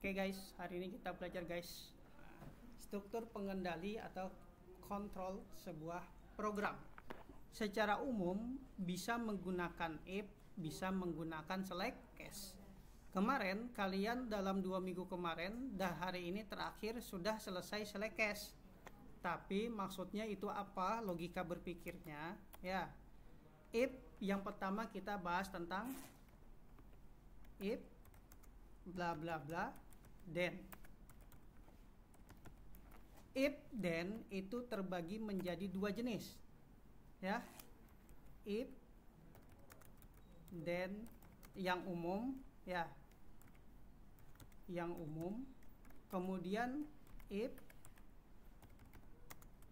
Oke guys, hari ini kita belajar guys struktur pengendali atau kontrol sebuah program. Secara umum bisa menggunakan if, bisa menggunakan select case. Kemarin kalian dalam 2 minggu kemarin hari ini terakhir sudah selesai select case. Tapi maksudnya itu apa logika berpikirnya? Ya. If yang pertama kita bahas tentang if bla bla bla then. If then itu terbagi menjadi 2 jenis. Ya. If then yang umum ya. Yang umum. Kemudian if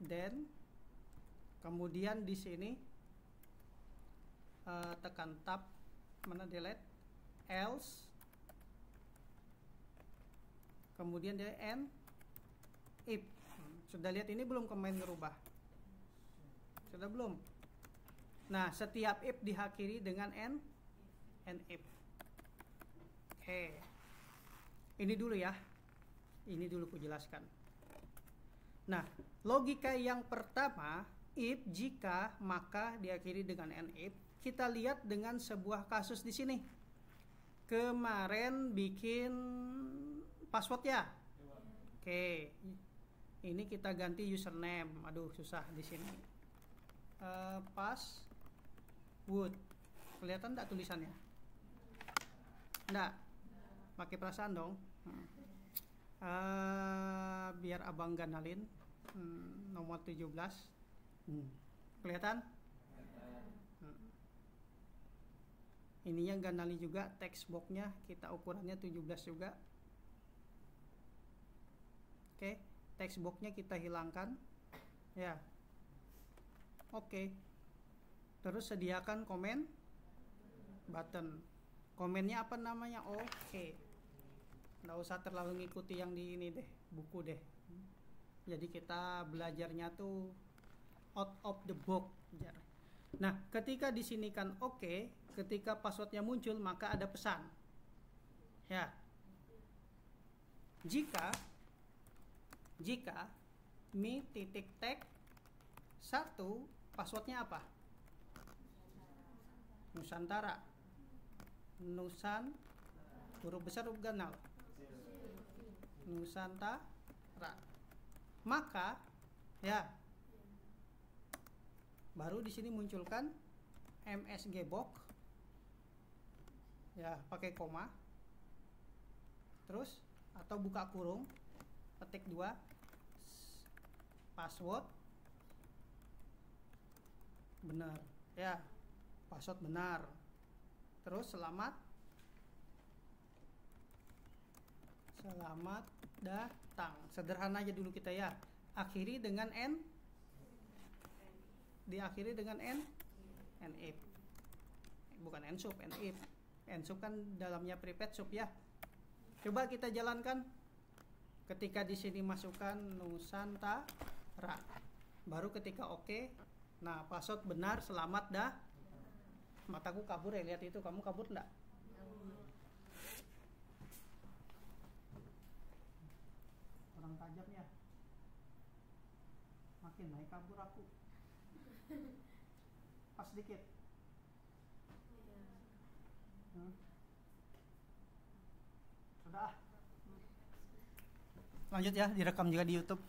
then kemudian di sini tekan tab mana delete else kemudian dia and if. Sudah lihat ini belum komen ngerubah? Sudah belum? Nah, setiap if diakhiri dengan and if. Oke. Ini dulu ya. Ini dulu ku jelaskan. Nah, logika yang pertama, if jika maka diakhiri dengan and if. Kita lihat dengan sebuah kasus di sini. Kemarin bikin password ya. Oke. Ini kita ganti username. Aduh, susah di sini. Password. Kelihatan enggak tulisannya? Enggak. Pakai perasaan dong. Biar abang ganalin. Nomor 17. Kelihatan? Ini yang ganali juga text boxnya kita ukurannya 17 juga. Oke, text boxnya kita hilangkan ya. Oke. Terus sediakan komen button. Komennya apa namanya? Oke. Nggak usah terlalu ngikuti yang di ini deh, buku deh. Jadi kita belajarnya tuh out of the box. Nah, ketika di sini kan oke, ketika passwordnya muncul maka ada pesan. Ya. Jika mi titik tag 1 passwordnya apa? Nusantara. Huruf besar huruf ganal. Nusantara. Maka ya baru di sini munculkan MSG box ya, pakai koma terus atau buka kurung ketik 2 password benar ya, password benar, terus selamat datang. Sederhana aja dulu kita ya, akhiri dengan n, diakhiri dengan and if. Bukan and sub, and if. And sub kan dalamnya prepaid sub ya. Coba kita jalankan. Ketika di sini masukkan Nusantara. Baru ketika oke. Nah, password benar, selamat dah. Mataku kabur ya, lihat itu. Kamu kabur enggak? Orang tajam ya. Makin naik kabur aku. Pas sedikit. Sudah. Lanjut ya, direkam juga di YouTube.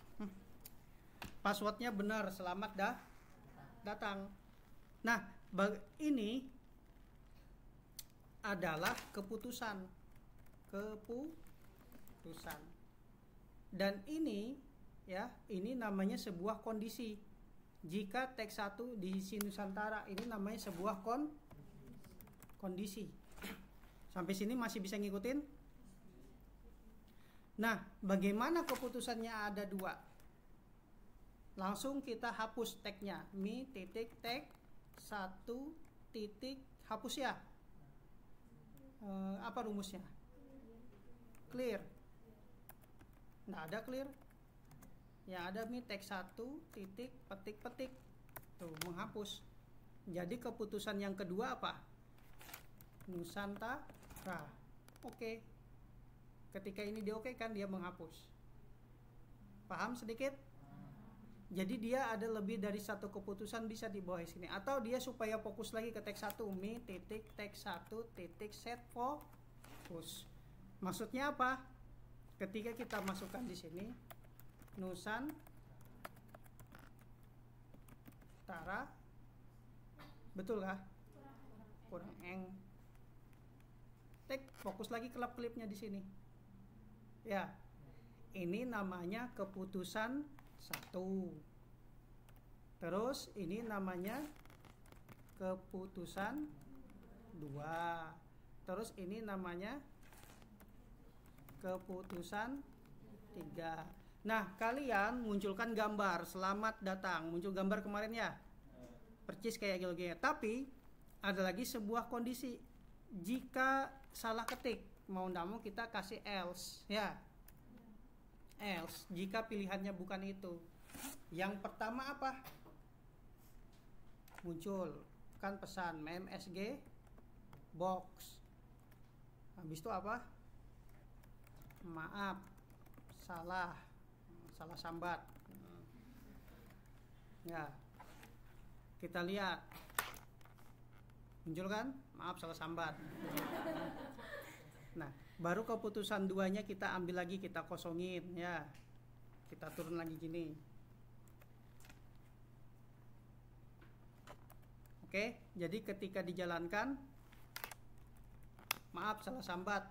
Passwordnya benar, selamat datang. Nah, ini adalah keputusan. Dan ini ya, ini namanya sebuah kondisi. Jika teks 1 diisi Nusantara, ini namanya sebuah kondisi. Sampai sini masih bisa ngikutin? Nah, bagaimana keputusannya ada 2? Langsung kita hapus tagnya. Mi titik tag 1 titik hapus ya. Apa rumusnya? Clear. Nggak ada clear. Yang ada mi tag 1 titik petik tuh menghapus. Jadi keputusan yang kedua apa? Nusantara. Oke. Ketika ini diokekan, dia menghapus. Paham sedikit? Jadi dia ada lebih dari satu keputusan bisa di bawah sini. Atau dia supaya fokus lagi ke teks 1, mi titik teks 1 titik set fokus. Maksudnya apa? Ketika kita masukkan di sini Nusantara, betul kah? Kurang eng. Fokus lagi kelap-kelipnya di sini. Ya. Ini namanya keputusan 1. Terus ini namanya keputusan 2. Terus ini namanya keputusan 3. Nah, kalian munculkan gambar selamat datang. Muncul gambar kemarin ya. Percis kayak gitu. Tapi ada lagi sebuah kondisi. Jika salah ketik, mau tidak mau kita kasih else ya. Else, jika pilihannya bukan itu. Yang pertama apa? Muncul kan pesan MSG box. Habis itu apa? Maaf, salah sambat. Ya. Kita lihat. Muncul kan? Maaf, salah sambat. Nah, baru keputusan 2-nya kita ambil lagi, kita kosongin ya. Kita turun lagi gini. Oke, jadi ketika dijalankan, maaf salah sambat.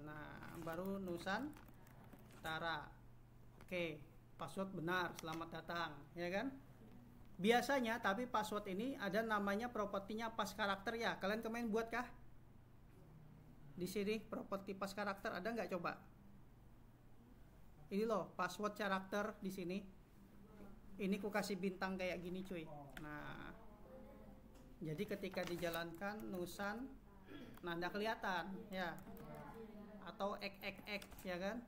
Nah, baru Nusantara. Oke, password benar, selamat datang, ya kan? Biasanya, tapi password ini ada namanya propertinya pas karakter ya. Kalian kemarin buat kah? Di sini properti pas karakter ada nggak coba? Ini loh password karakter di sini. Ini ku kasih bintang kayak gini cuy. Nah, jadi ketika dijalankan Nusan, nah nggak kelihatan ya. Atau x ya kan?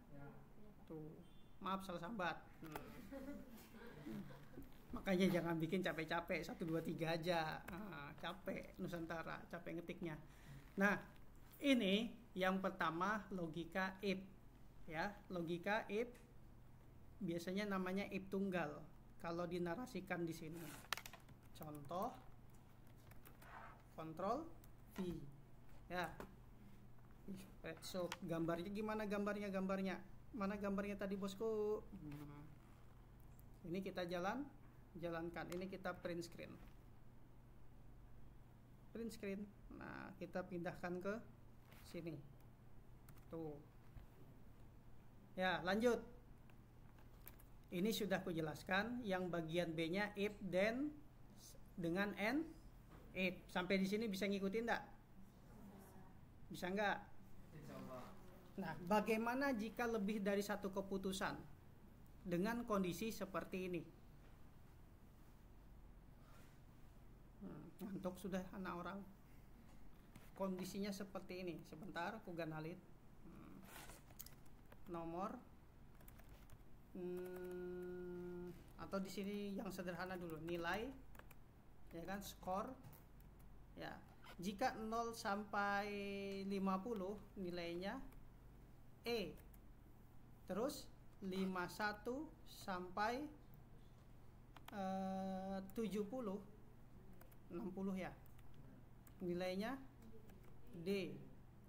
Tuh, maaf salah sambat. Makanya jangan bikin capek-capek 1 2 3 aja. Capek Nusantara, capek ngetiknya. Nah, ini yang pertama logika if ya. Logika if biasanya namanya if tunggal kalau dinarasikan di sini. Contoh Ctrl V ya. So, gambarnya gimana gambarnya? Mana gambarnya tadi bosku? Ini kita jalankan. Ini kita print screen. Nah, kita pindahkan ke sini. Tuh. Ya, lanjut. Ini sudah aku jelaskan. Yang bagian B-nya if, then dengan and if. Sampai di sini bisa ngikutin enggak? Bisa enggak? Nah, bagaimana jika lebih dari satu keputusan dengan kondisi seperti ini? Ngantuk sudah anak orang. Kondisinya seperti ini. Sebentar, aku ganalin. Nomor atau di sini yang sederhana dulu, nilai ya kan, skor ya. Jika 0 sampai 50 nilainya E. Terus 51 sampai 70 60 ya. Nilainya D.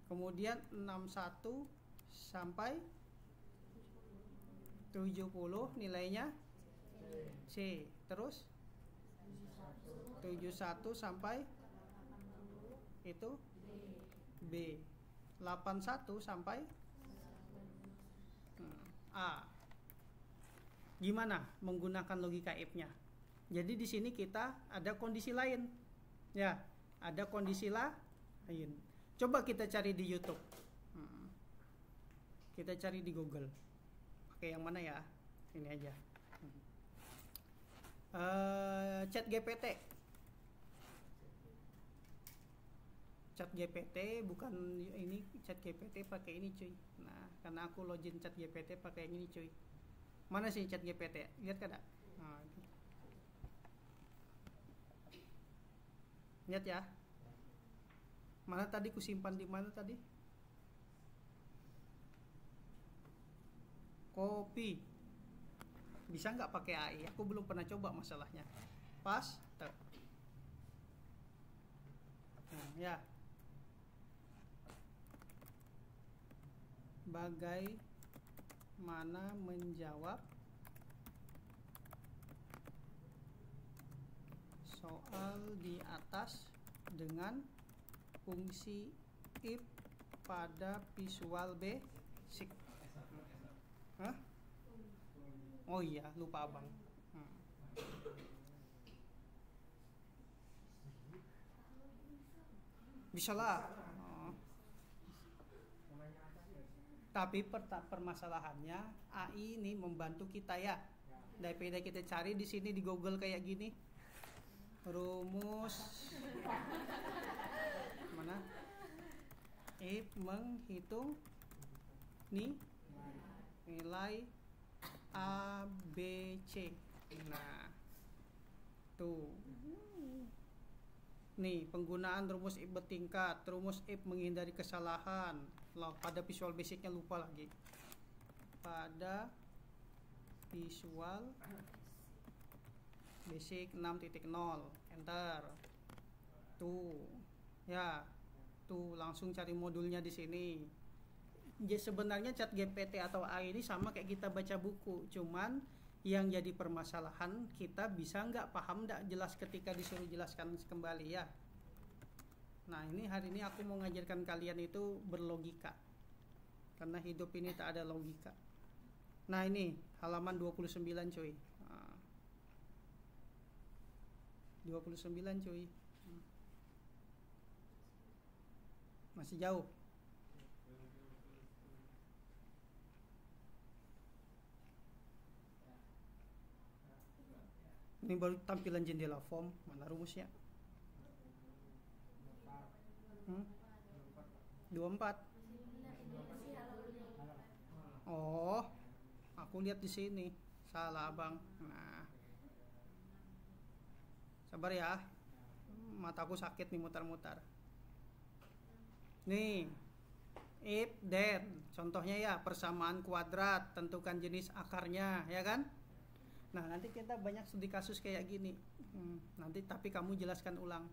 Kemudian 61 sampai 70 nilainya C. Terus 71 sampai itu B. 81 sampai A. Gimana menggunakan logika if-nya? Jadi di sini kita ada kondisi lain. Ya, ada kondisi lain. Coba kita cari di YouTube. Kita cari di Google. Pakai yang mana ya? Ini aja. ChatGPT. ChatGPT bukan ini, ChatGPT pakai ini cuy. Nah, karena aku login ChatGPT pakai yang ini cuy. Mana sih ChatGPT? Lihat kan? Nah, lihat ya. Mana tadi ku simpan di mana tadi? copy. Bisa nggak pakai AI? Aku belum pernah coba masalahnya. Paste. Ya. Bagaimana menjawab soal di atas dengan fungsi if pada Visual Basic? Hah? Oh iya, lupa abang. Bisa lah. Tapi permasalahannya AI ini membantu kita ya. Daripada kita cari di sini di Google kayak gini. Rumus mana? If menghitung nilai A, B, C. Nah, tuh. Nih, penggunaan rumus if bertingkat, rumus if menghindari kesalahan. Loh, pada Visual Basicnya lupa lagi. Pada Visual Basic 6.0, enter. Tuh, ya, tuh langsung cari modulnya di sini. Jadi sebenarnya ChatGPT atau AI ini sama kayak kita baca buku, cuman yang jadi permasalahan kita bisa nggak paham nggak jelas ketika disuruh jelaskan kembali ya. Nah ini hari ini aku mau ngajarkan kalian itu berlogika, karena hidup ini tak ada logika. Nah ini halaman 29 cuy. 29 cuy. Masih jauh. Ini baru tampilan jendela form, mana rumusnya? 24. Oh, aku lihat di sini. Salah abang. Nah, sabar ya. Mataku sakit nih mutar-mutar. Nih, if then, contohnya ya persamaan kuadrat, tentukan jenis akarnya, ya kan? Nah nanti kita banyak studi kasus kayak gini. Nanti tapi kamu jelaskan ulang.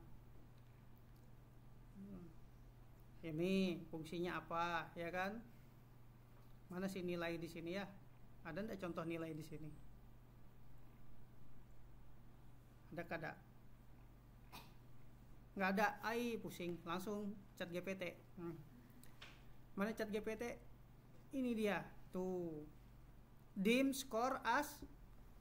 Ini fungsinya apa, ya kan? Mana sih nilai di sini ya? Ada nggak contoh nilai di sini? Ada kada? Nggak ada, pusing. Langsung ChatGPT. Mana ChatGPT? Ini dia, tuh. Dim score as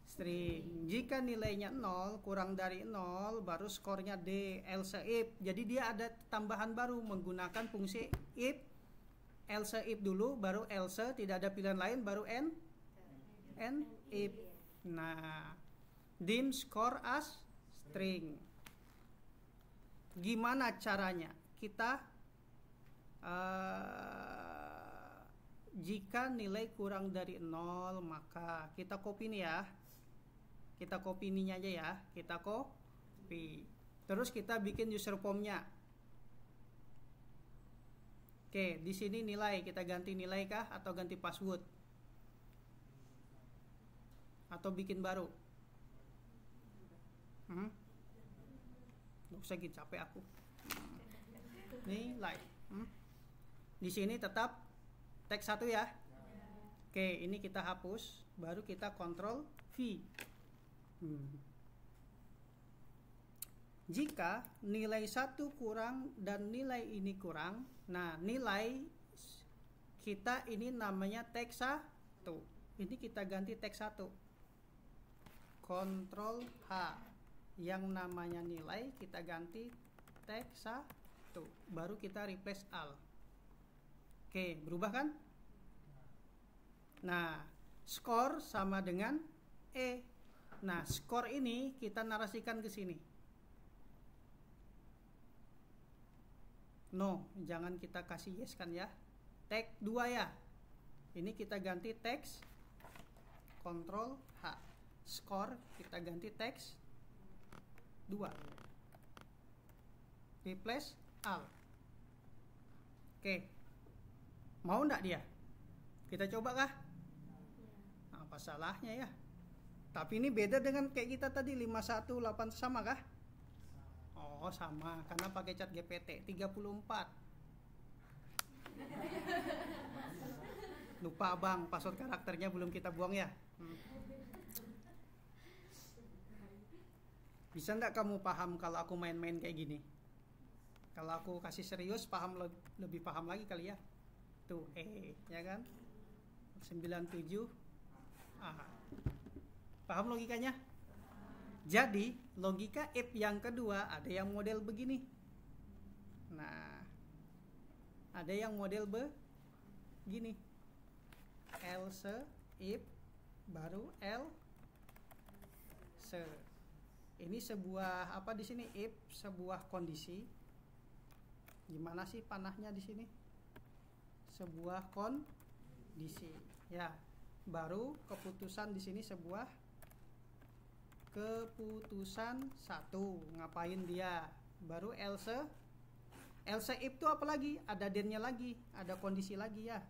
string. Jika nilainya 0 kurang dari 0 baru skornya D, else if. Jadi dia ada tambahan baru menggunakan fungsi if. Else if dulu baru else, tidak ada pilihan lain baru n if. Nah, dim score as string. Gimana caranya? Kita jika nilai kurang dari 0 maka kita copy nih ya. Kita copy ininya aja ya. Kita copy. Terus kita bikin user formnya. Oke, di sini nilai kita ganti nilai kah atau ganti password? Atau bikin baru? Nggak usah gitu, capek aku. Nilai. Di sini tetap teks 1 ya. Oke, ini kita hapus, baru kita Ctrl V. Jika nilai 1 kurang dan nilai ini kurang, nah nilai kita ini namanya teks 1. Ini kita ganti teks 1. Ctrl H. Yang namanya nilai kita ganti teks 1. Baru kita replace all. Oke, berubah kan? Nah, skor sama dengan E. Nah, skor ini kita narasikan ke sini. No, jangan kita kasih yes kan ya. Tag 2 ya. Ini kita ganti teks Ctrl H. Skor kita ganti teks 2. Replace all. Oke. Mau enggak dia? Kita coba kah? Apa salahnya ya? Tapi ini beda dengan kayak kita tadi 518 sama kah? Oh, sama karena pakai chat GPT 34. Lupa Bang, password karakternya belum kita buang ya. Bisa enggak kamu paham kalau aku main-main kayak gini? Kalau aku kasih serius paham lebih paham lagi kali ya. Tuh, ya kan? 97 paham logikanya? Jadi logika if yang kedua ada yang model begini. Nah, ada yang model begini. Else if baru else. Ini sebuah apa di sini? If sebuah kondisi. Gimana sih panahnya di sini? Sebuah kondisi. Ya, baru keputusan di sini sebuah keputusan satu. Ngapain dia? Baru else. Else if itu apa lagi? Ada then-nya lagi, ada kondisi lagi ya.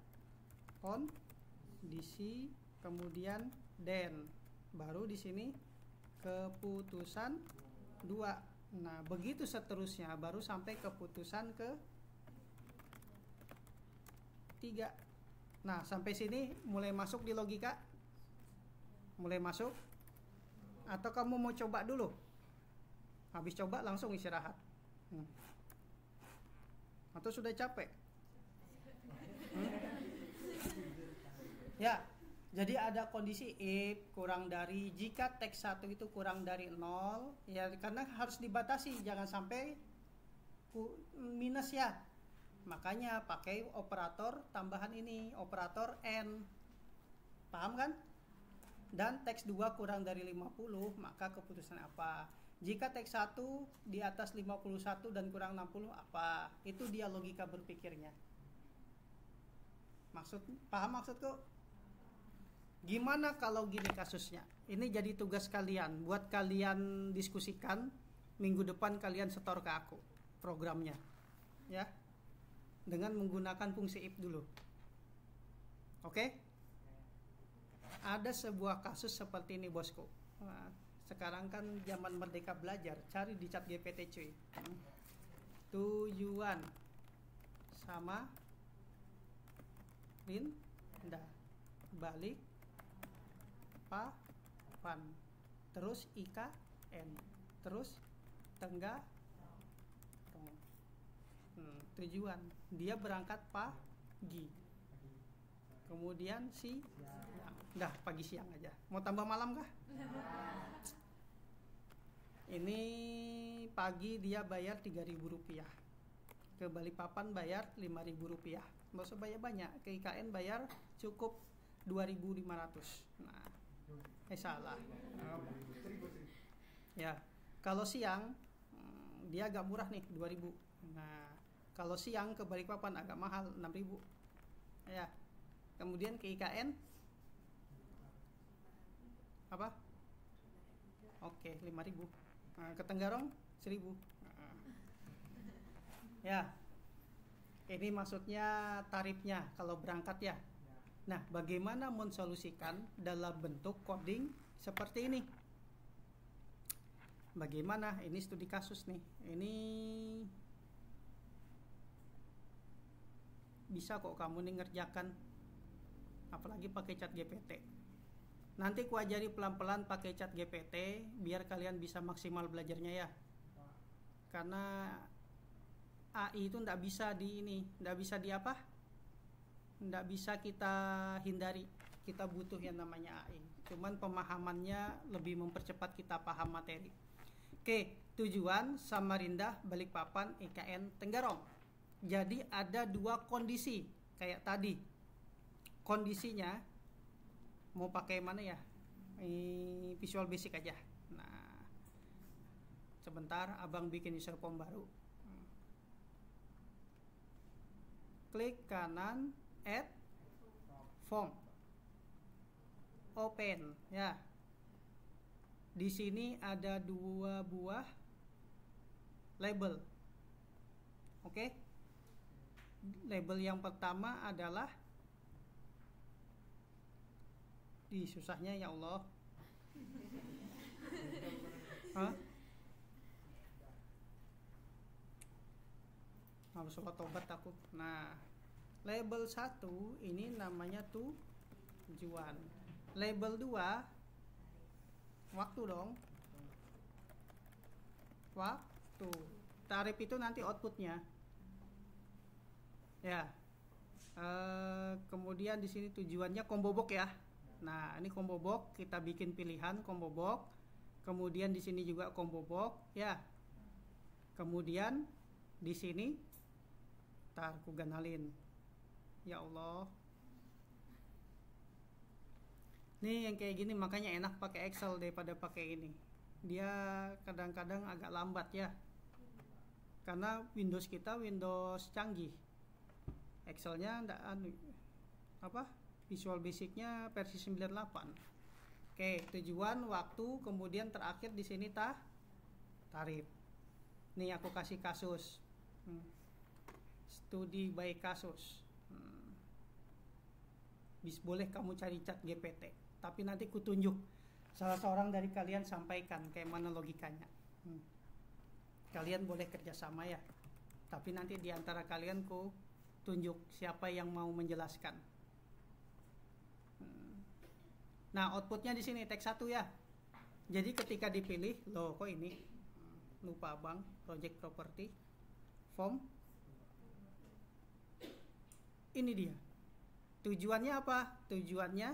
Kondisi kemudian then. Baru di sini keputusan 2. Nah, begitu seterusnya baru sampai keputusan ke 3. Nah, sampai sini mulai masuk di logika? Mulai masuk? Atau kamu mau coba dulu? Habis coba langsung istirahat? Atau sudah capek? Ya, jadi ada kondisi if kurang dari, jika teks 1 itu kurang dari 0, ya karena harus dibatasi, jangan sampai minus ya. Makanya pakai operator tambahan ini, operator N. Paham kan? Dan teks 2 kurang dari 50, maka keputusan apa? Jika teks 1 di atas 51 dan kurang 60 apa? Itu dia logika berpikirnya. Paham maksudku? Gimana kalau gini kasusnya? Ini jadi tugas kalian, buat kalian diskusikan. Minggu depan kalian setor ke aku programnya, ya, dengan menggunakan fungsi if dulu. Oke? Ada sebuah kasus seperti ini bosku. Nah, sekarang kan zaman merdeka belajar, cari di chat GPT cuy. Tujuan sama pindah balik papan, terus IKN, terus tengah tujuan. Dia berangkat pagi, kemudian siang. Dah pagi siang aja. Mau tambah malam kah? Ini pagi dia bayar Rp3.000. Ke Balikpapan bayar Rp5.000. Nggak usah bayar banyak. Ke IKN bayar cukup 2.500. Nah, salah. Ya, kalau siang dia agak murah nih 2.000. Nah, kalau siang ke Balikpapan agak mahal 6.000. Ya. Kemudian ke IKN apa? Oke, 5.000. Nah, ke Tenggarong 1.000. Ya. Ini maksudnya tarifnya kalau berangkat ya. Nah, bagaimana mensolusikan dalam bentuk coding seperti ini? Bagaimana? Ini studi kasus nih. Ini bisa kok kamu nih ngerjakan, apalagi pakai chat GPT. Nanti ku ajari pelan-pelan pakai chat GPT biar kalian bisa maksimal belajarnya ya. Karena AI itu nggak bisa di apa? Nggak bisa kita hindari. Kita butuh yang namanya AI. Cuman pemahamannya lebih mempercepat kita paham materi. Oke, tujuan Samarinda, Balikpapan, IKN, Tenggarong. Jadi ada 2 kondisi kayak tadi. Kondisinya mau pakai mana ya? Visual Basic aja. Nah, sebentar abang bikin user form baru. Klik kanan add form, open ya. Di sini ada 2 buah label. Oke. Label yang pertama adalah Di susahnya ya Allah. Hah? Harus sholat tobat aku. Nah, label 1 ini namanya tujuan. Label 2 waktu dong. Waktu. Tarif itu nanti outputnya. Ya. Kemudian di sini tujuannya combo box ya. Nah, ini combo box, kita bikin pilihan combo box. Kemudian di sini juga combo box ya. Kemudian di sini tar ku ganalin. Ya Allah. Nih yang kayak gini makanya enak pakai Excel daripada pakai ini. Dia kadang-kadang agak lambat ya. Karena Windows kita Windows canggih. Excelnya enggak Visual Basicnya versi 98. Oke, tujuan, waktu, kemudian terakhir di sini tarif. Nih aku kasih kasus. Studi by kasus. Boleh kamu cari chat GPT, tapi nanti kutunjuk salah seorang dari kalian sampaikan kayak mana logikanya. Kalian boleh kerjasama ya, tapi nanti diantara kalian ku tunjuk siapa yang mau menjelaskan. Nah, outputnya di sini teks 1 ya. Jadi ketika dipilih, loh kok ini lupa bang, project property, form, ini dia. Tujuannya apa? Tujuannya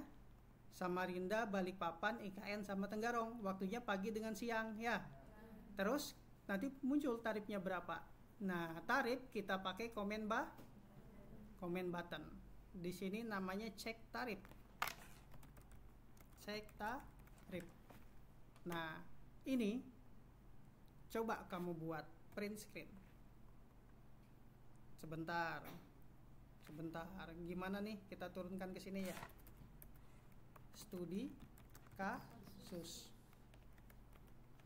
Samarinda, Balikpapan, IKN sama Tenggarong. Waktunya pagi dengan siang ya. Terus nanti muncul tarifnya berapa. Nah, tarif kita pakai comment button. Di sini namanya cek tarif. Cek tarif. Nah, ini coba kamu buat print screen. Sebentar. Gimana nih? Kita turunkan ke sini ya. Studi kasus.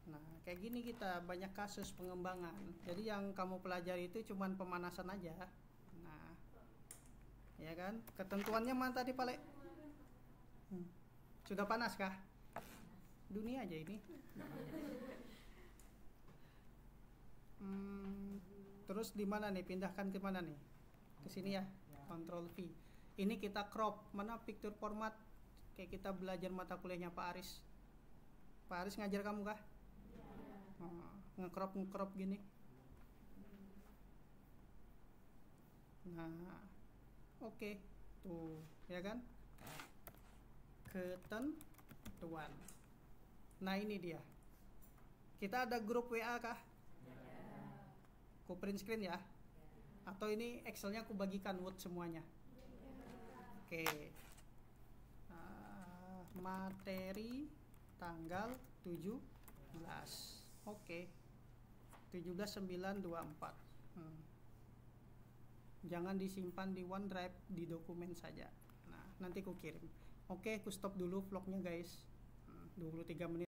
Nah, kayak gini kita banyak kasus pengembangan. Jadi yang kamu pelajari itu cuman pemanasan aja. Nah, ya kan? Ketentuannya mana tadi, Pale? Sudah panas kah? Dunia aja ini. Terus di mana nih? Pindahkan ke mana nih? Ke sini ya. Ctrl V. Ini kita crop. Mana picture format? Kayak kita belajar mata kuliahnya Pak Aris. Pak Aris ngajar kamu kah? Nge-crop gini. Nah, oke. Tuh, ya kan? Ketentuan. Nah, ini dia. Kita ada grup WA kah? Ku print screen ya. Atau ini Excelnya aku bagikan Word semuanya. Oke. Materi tanggal 17. Oke. 17/9/24. Jangan disimpan di OneDrive, di dokumen saja. Nah, nanti ku kirim. Oke, ku stop dulu vlognya guys. 23 menit.